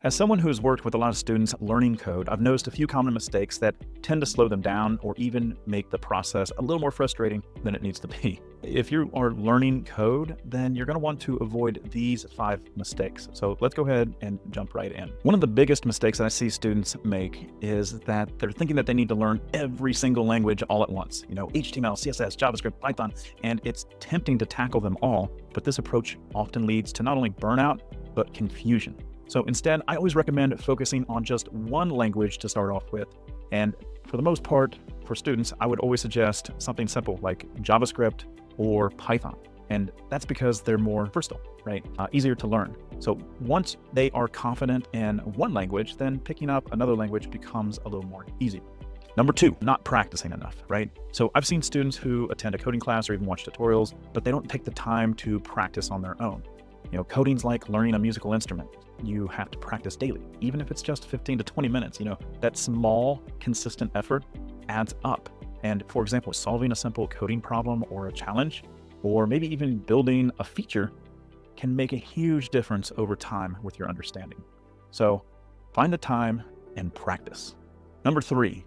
As someone who's worked with a lot of students learning code, I've noticed a few common mistakes that tend to slow them down or even make the process a little more frustrating than it needs to be. If you are learning code, then you're going to want to avoid these 5 mistakes. So let's go ahead and jump right in. One of the biggest mistakes that I see students make is that they're thinking that they need to learn every single language all at once. HTML, CSS, JavaScript, Python, and it's tempting to tackle them all, but this approach often leads to not only burnout, but confusion. So instead, I always recommend focusing on just one language to start off with. And for the most part, for students, I would always suggest something simple like JavaScript or Python. And that's because they're more versatile, right? Easier to learn. So once they are confident in one language, then picking up another language becomes a little more easy. Number 2, not practicing enough, right? So I've seen students who attend a coding class or even watch tutorials, but they don't take the time to practice on their own. Coding's like learning a musical instrument. You have to practice daily, even if it's just 15 to 20 minutes. That small, consistent effort adds up. And for example, solving a simple coding problem or a challenge, or maybe even building a feature can make a huge difference over time with your understanding. So find the time and practice. Number 3,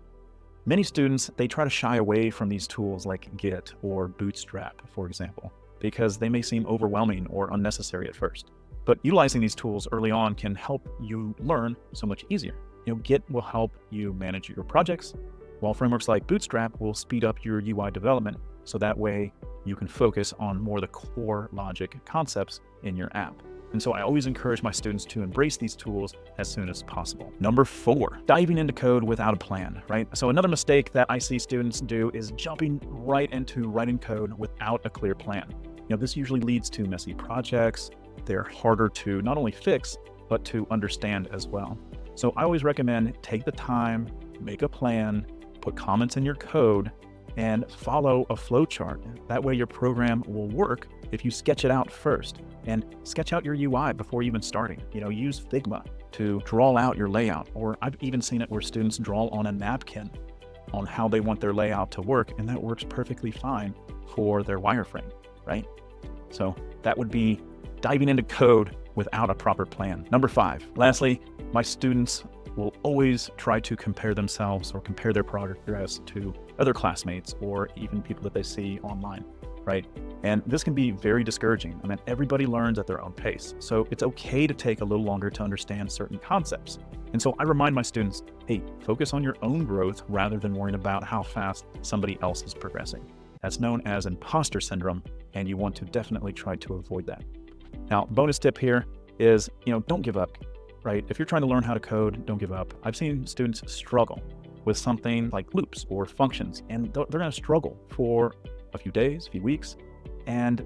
many students, they try to shy away from these tools like Git or Bootstrap, for example, because they may seem overwhelming or unnecessary at first. But utilizing these tools early on can help you learn so much easier. Git will help you manage your projects, while frameworks like Bootstrap will speed up your UI development, so that way you can focus on more the core logic concepts in your app. And so I always encourage my students to embrace these tools as soon as possible. Number 4, diving into code without a plan, right? So another mistake that I see students do is jumping right into writing code without a clear plan. This usually leads to messy projects. They're harder to not only fix, but to understand as well. So I always recommend take the time, make a plan, put comments in your code, and follow a flowchart. That way your program will work if you sketch it out first, and sketch out your UI before even starting. Use Figma to draw out your layout, or I've even seen it where students draw on a napkin on how they want their layout to work, and that works perfectly fine for their wireframe, right? So that would be diving into code without a proper plan. Number 5, lastly, my students will always try to compare themselves or compare their progress to other classmates or even people that they see online, right? And this can be very discouraging. Everybody learns at their own pace. So it's okay to take a little longer to understand certain concepts. And so I remind my students, hey, focus on your own growth rather than worrying about how fast somebody else is progressing. That's known as imposter syndrome, and you want to definitely try to avoid that. Now, bonus tip here is, don't give up, right? If you're trying to learn how to code, don't give up. I've seen students struggle with something like loops or functions, and they're going to struggle for a few days, a few weeks, and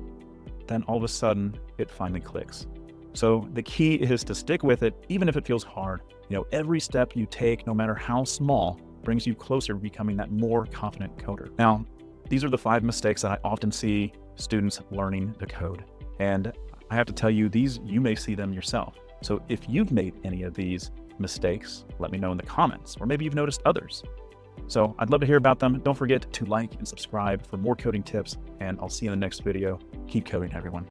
then all of a sudden it finally clicks. So the key is to stick with it, even if it feels hard. Every step you take, no matter how small, brings you closer to becoming that more confident coder. Now, these are the 5 mistakes that I often see students learning the code. And I have to tell you, you may see them yourself. So if you've made any of these mistakes, let me know in the comments, or maybe you've noticed others. So I'd love to hear about them. Don't forget to like and subscribe for more coding tips, and I'll see you in the next video. Keep coding, everyone.